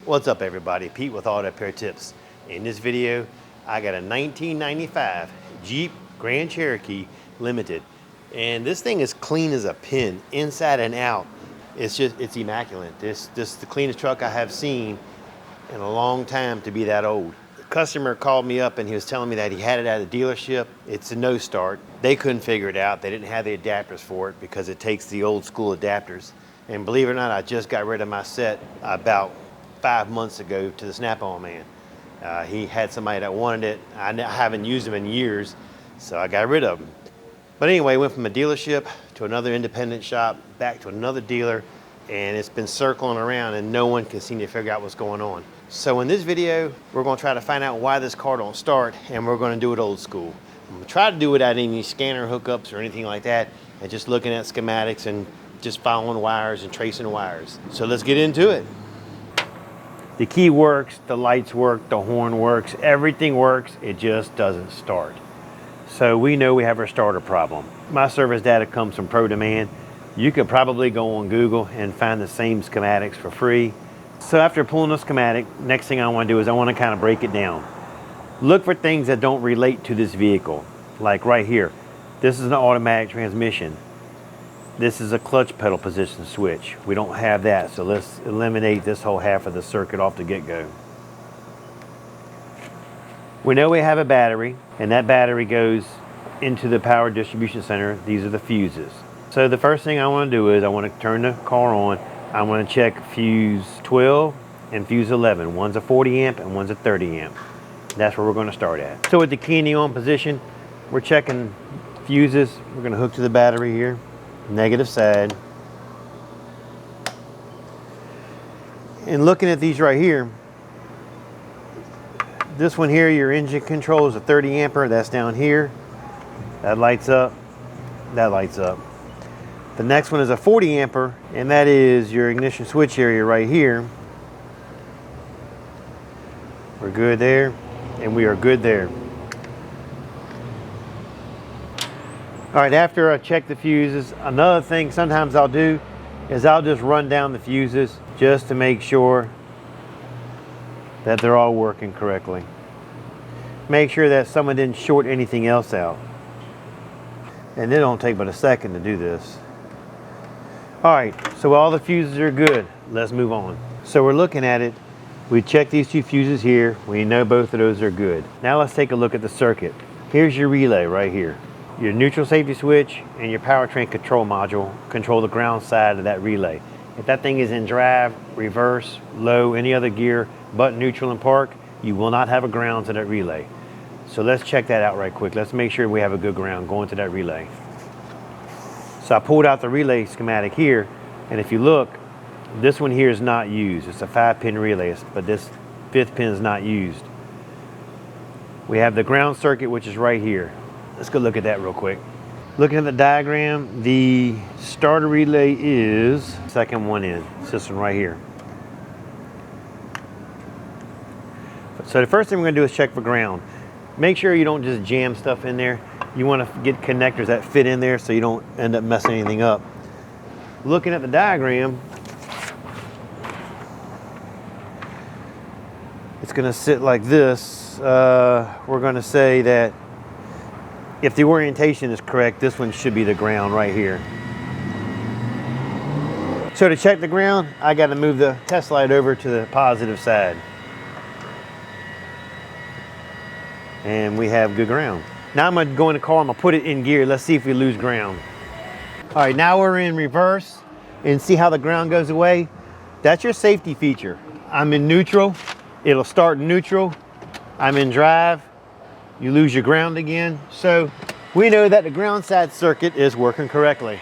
What's up everybody, Pete with Auto Repair Tips. In this video, I got a 1995 Jeep Grand Cherokee Limited. And this thing is clean as a pin, inside and out. It's immaculate. This is the cleanest truck I have seen in a long time to be that old. The customer called me up and he was telling me that he had it at the dealership. It's a no start. They couldn't figure it out. They didn't have the adapters for it because it takes the old school adapters. And believe it or not, I just got rid of my set about 5 months ago to the Snap-on man. He had somebody that wanted it. I haven't used them in years, so I got rid of them. But anyway, went from a dealership to another independent shop, back to another dealer, and it's been circling around and no one can seem to figure out what's going on. So in this video, we're gonna try to find out why this car don't start, and we're gonna do it old school. I'm gonna try to do it without any scanner hookups or anything like that, and just looking at schematics and just following wires and tracing wires. So let's get into it. The key works, the lights work, the horn works, everything works, it just doesn't start. So we know we have our starter problem. My service data comes from Pro Demand. You could probably go on Google and find the same schematics for free. So after pulling the schematic, next thing I want to do is I want to kind of break it down. Look for things that don't relate to this vehicle. Like right here, this is an automatic transmission. This is a clutch pedal position switch. We don't have that, so let's eliminate this whole half of the circuit off the get-go. We know we have a battery, and that battery goes into the power distribution center. These are the fuses. So the first thing I want to do is I want to turn the car on. I want to check fuse 12 and fuse 11. One's a 40 amp and one's a 30 amp. That's where we're going to start at. So with the key in the on position, we're checking fuses. We're going to hook to the battery here. Negative side. And looking at these right here, this one here, your engine control is a 30 ampere, that's down here. That lights up, that lights up. The next one is a 40 ampere, and that is your ignition switch area right here. We're good there, and we are good there. All right, after I check the fuses, another thing sometimes I'll do is I'll just run down the fuses just to make sure that they're all working correctly. Make sure that someone didn't short anything else out. And it don't take but a second to do this. All right, so all the fuses are good. Let's move on. So we're looking at it. We checked these two fuses here. We know both of those are good. Now let's take a look at the circuit. Here's your relay right here. Your neutral safety switch and your powertrain control module control the ground side of that relay. If that thing is in drive, reverse, low, any other gear but neutral and park, you will not have a ground to that relay. So let's check that out right quick. Let's make sure we have a good ground going to that relay. So I pulled out the relay schematic here, and if you look, this one here is not used. It's a 5-pin relay, but this 5th pin is not used. We have the ground circuit, which is right here. Let's go look at that real quick. Looking at the diagram, the starter relay is second one in. It's this one right here. So the first thing we're gonna do is check for ground. Make sure you don't just jam stuff in there. You wanna get connectors that fit in there so you don't end up messing anything up. Looking at the diagram, it's gonna sit like this. We're gonna say that if the orientation is correct, this one should be the ground right here. So to check the ground, I got to move the test light over to the positive side. And we have good ground. Now I'm going to go in the car, I'm going to put it in gear. Let's see if we lose ground. All right, now we're in reverse and see how the ground goes away. That's your safety feature. I'm in neutral, it'll start in neutral. I'm in drive. You lose your ground again. So we know that the ground side circuit is working correctly.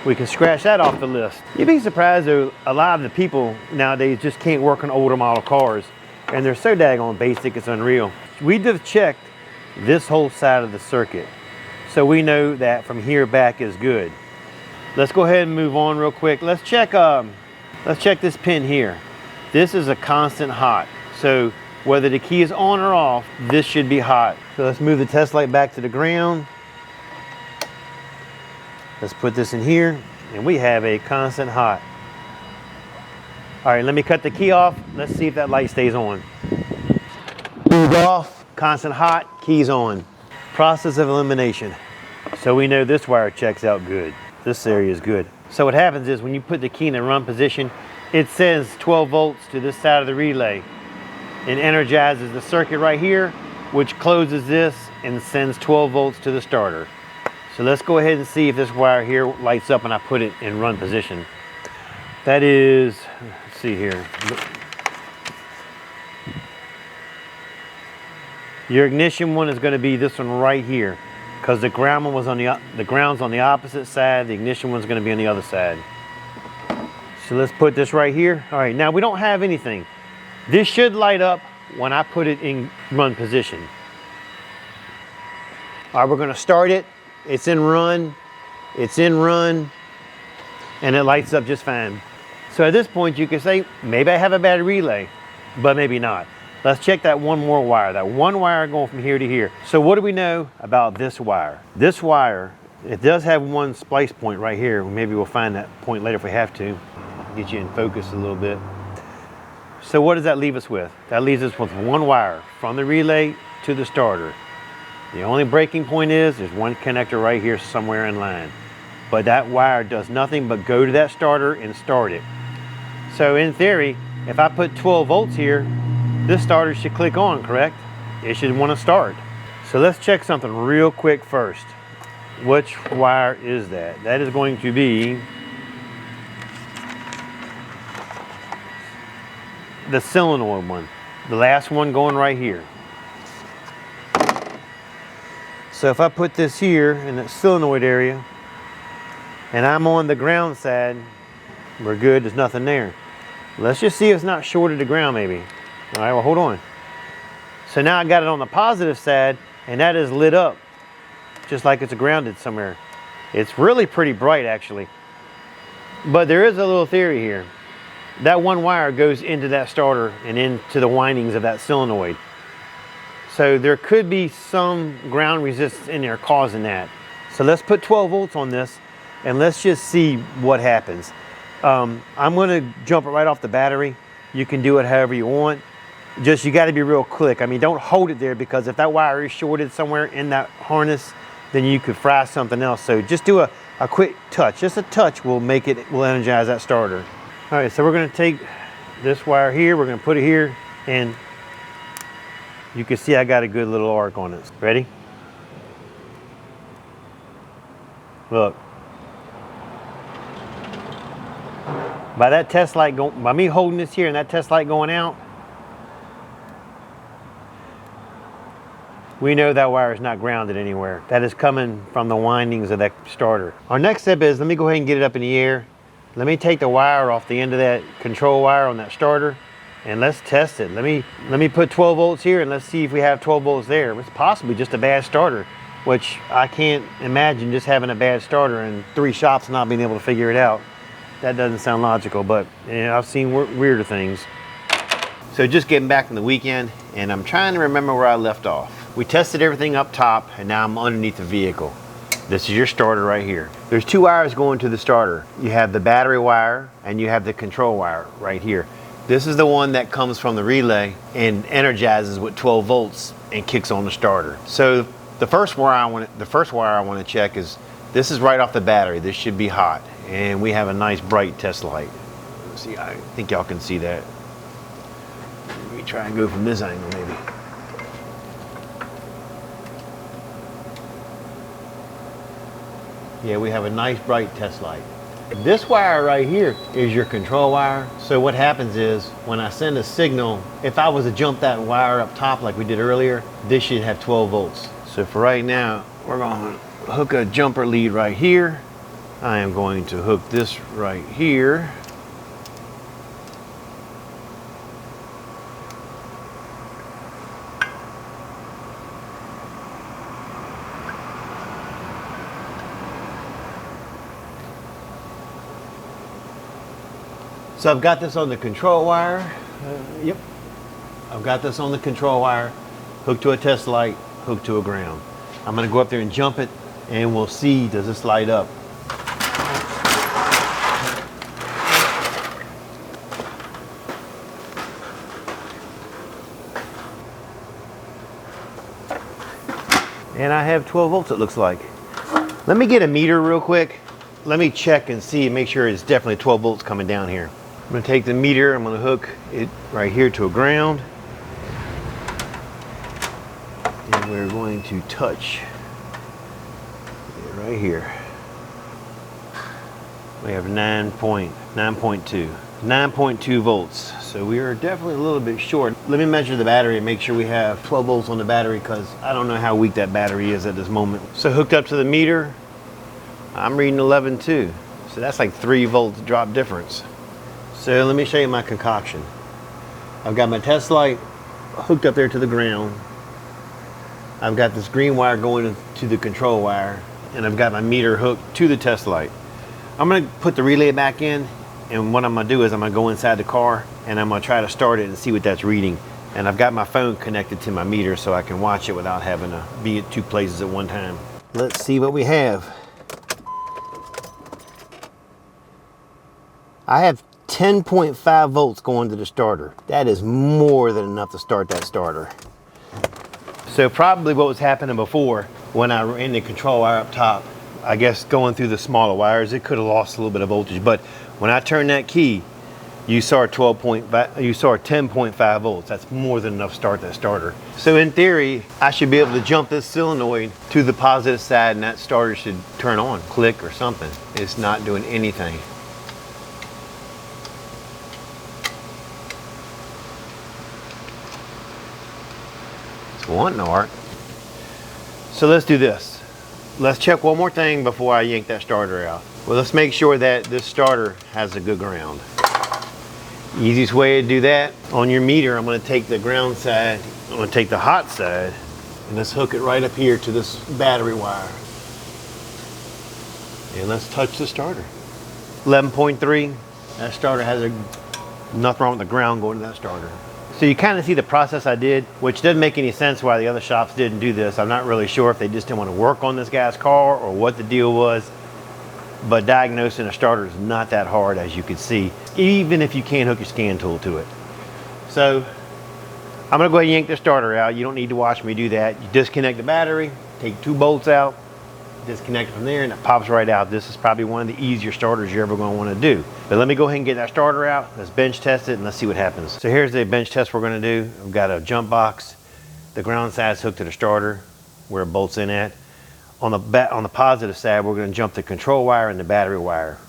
We can scratch that off the list. You'd be surprised though, a lot of the people nowadays just can't work on older model cars, and they're so daggone basic, it's unreal. We just checked this whole side of the circuit, so we know that from here back is good. Let's go ahead and move on real quick. Let's check this pin here. This is a constant hot. So whether the key is on or off, this should be hot. So let's move the test light back to the ground. Let's put this in here, and we have a constant hot. All right, let me cut the key off. Let's see if that light stays on. Keys off, constant hot, keys on. Process of elimination. So we know this wire checks out good. This area is good. So what happens is when you put the key in the run position, it says 12 volts to this side of the relay. It energizes the circuit right here, which closes this and sends 12 volts to the starter. So let's go ahead and see if this wire here lights up and I put it in run position. That is, let's see here. Your ignition one is going to be this one right here, because the ground one was on the ground's on the opposite side. The ignition one's going to be on the other side. So let's put this right here. All right, now we don't have anything. This should light up when I put it in run position. All right, we're going to start it. It's in run. It's in run, and it lights up just fine. So at this point, you can say maybe I have a bad relay, but maybe not. Let's check that one more wire, that one wire going from here to here. So what do we know about this wire? This wire, it does have one splice point right here. Maybe we'll find that point later if we have to. Get you in focus a little bit. So what does that leave us with? That leaves us with one wire from the relay to the starter. The only breaking point is there's one connector right here somewhere in line. But that wire does nothing but go to that starter and start it. So in theory, if I put 12 volts here, this starter should click on, correct? It should want to start. So let's check something real quick first. Which wire is that? That is going to be the solenoid one. The last one going right here. So if I put this here in the solenoid area, and I'm on the ground side, we're good, there's nothing there. Let's just see if it's not shorted to ground maybe. All right, well, hold on. So now I got it on the positive side, and that is lit up, just like it's grounded somewhere. It's really pretty bright, actually. But there is a little theory here. That one wire goes into that starter and into the windings of that solenoid. So there could be some ground resistance in there causing that. So let's put 12 volts on this, and let's just see what happens. I'm going to jump it right off the battery. You can do it however you want. Just, you got to be real quick. I mean, don't hold it there, because if that wire is shorted somewhere in that harness, then you could fry something else. So just do a quick touch. Just a touch will energize that starter. All right, so we're going to take this wire here, we're going to put it here, and you can see I got a good little arc on it. Ready? Look. By that test light by me holding this here and that test light going out, we know that wire is not grounded anywhere. That is coming from the windings of that starter. Our next step is, let me go ahead and get it up in the air. Let me take the wire off the end of that control wire on that starter, and let's test it. Let me put 12 volts here, and let's see if we have 12 volts there. It's possibly just a bad starter, which I can't imagine just having a bad starter and 3 shops not being able to figure it out. That doesn't sound logical, but I've seen weirder things. So just getting back from the weekend, and I'm trying to remember where I left off. We tested everything up top, and now I'm underneath the vehicle. This is your starter right here. There's 2 wires going to the starter. You have the battery wire, and you have the control wire right here. This is the one that comes from the relay and energizes with 12 volts and kicks on the starter. So the first wire I want to check is, this is right off the battery. This should be hot, and we have a nice bright test light. Let's see, I think y'all can see that. Let me try and go from this angle maybe. Yeah, we have a nice bright test light. This wire right here is your control wire. So what happens is, when I send a signal, if I was to jump that wire up top like we did earlier, this should have 12 volts. So for right now, we're going to hook a jumper lead right here. I am going to hook this right here. So I've got this on the control wire. Yep. I've got this on the control wire, hooked to a test light, hooked to a ground. I'm going to go up there and jump it, and we'll see, does this light up? And I have 12 volts, it looks like. Let me get a meter real quick. Let me check and see, make sure it's definitely 12 volts coming down here. I'm gonna take the meter, I'm gonna hook it right here to a ground. And we're going to touch it right here. We have 9.2 volts. So we are definitely a little bit short. Let me measure the battery and make sure we have 12 volts on the battery, because I don't know how weak that battery is at this moment. So hooked up to the meter, I'm reading 11.2. So that's like 3 volts drop difference. So let me show you my concoction. I've got my test light hooked up there to the ground. I've got this green wire going to the control wire, and I've got my meter hooked to the test light. I'm gonna put the relay back in, and what I'm gonna do is I'm gonna go inside the car and I'm gonna try to start it and see what that's reading. And I've got my phone connected to my meter so I can watch it without having to be at 2 places at one time. Let's see what we have. I have 10.5 volts going to the starter. That is more than enough to start that starter. So probably what was happening before, when I ran the control wire up top, I guess going through the smaller wires, it could have lost a little bit of voltage. But when I turned that key, you saw 10.5 volts. That's more than enough to start that starter. So in theory, I should be able to jump this solenoid to the positive side and that starter should turn on, click or something. It's not doing anything. It's wanting to work. So let's do this. Let's check one more thing before I yank that starter out. Well, let's make sure that this starter has a good ground. Easiest way to do that, on your meter, I'm gonna take the ground side, I'm gonna take the hot side, and let's hook it right up here to this battery wire. And let's touch the starter. 11.3, that starter has nothing wrong with the ground going to that starter. So you kind of see the process I did, which doesn't make any sense why the other shops didn't do this. I'm not really sure if they just didn't want to work on this guy's car or what the deal was. But diagnosing a starter is not that hard, as you can see, even if you can't hook your scan tool to it. So I'm gonna go ahead and yank the starter out. You don't need to watch me do that. You disconnect the battery, take 2 bolts out, disconnect it from there, and it pops right out. This is probably one of the easier starters you're ever going to want to do. But let me go ahead and get that starter out. Let's bench test it and let's see what happens. So here's the bench test we're going to do. We've got a jump box. The ground side's hooked to the starter where it bolts in at. On the positive side, we're going to jump the control wire and the battery wire.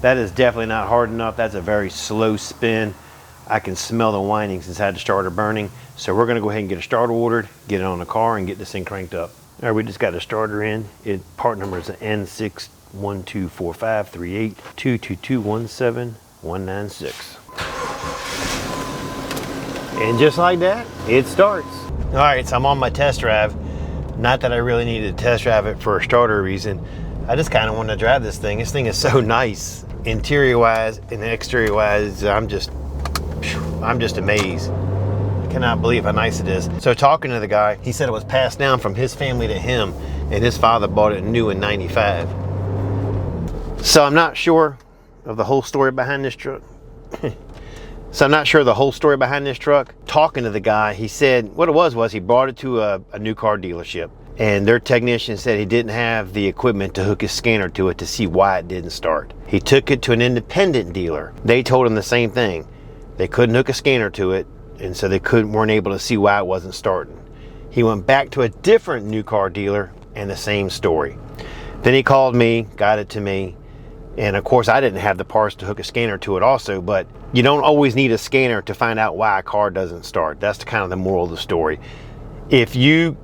That is definitely not hard enough. That's a very slow spin. I can smell the windings inside the starter burning. So we're gonna go ahead and get a starter ordered, get it on the car, and get this thing cranked up. All right, we just got a starter in. Part number is N612453822217196. And just like that, it starts. All right, so I'm on my test drive. Not that I really needed to test drive it for a starter reason. I just kind of want to drive this thing. This thing is so nice. Interior wise and exterior wise, I'm just amazed. I cannot believe how nice it is. So talking to the guy, he said it was passed down from his family to him, and his father bought it new in '95. So I'm not sure of the whole story behind this truck. Talking to the guy, he said what it was he brought it to a new car dealership. And their technician said he didn't have the equipment to hook his scanner to it to see why it didn't start. He took it to an independent dealer. They told him the same thing. They couldn't hook a scanner to it, and so they weren't able to see why it wasn't starting. He went back to a different new car dealer, and the same story. Then he called me, got it to me, and of course I didn't have the parts to hook a scanner to it also, but you don't always need a scanner to find out why a car doesn't start. That's kind of the moral of the story. If you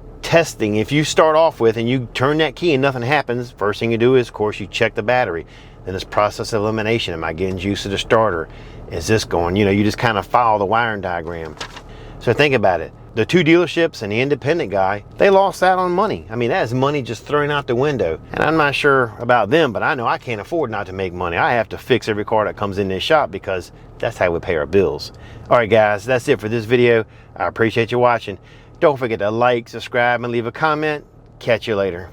start off with and you turn that key and nothing happens, first thing you do is, of course, you check the battery. Then it's process of elimination. Am I getting juice to the starter? Is this going? You just kind of follow the wiring diagram. So think about it. The 2 dealerships and the independent guy, they lost out on money. I mean, that is money just thrown out the window. And I'm not sure about them, but I know I can't afford not to make money. I have to fix every car that comes in this shop because that's how we pay our bills. All right, guys, that's it for this video. I appreciate you watching. Don't forget to like, subscribe, and leave a comment. Catch you later.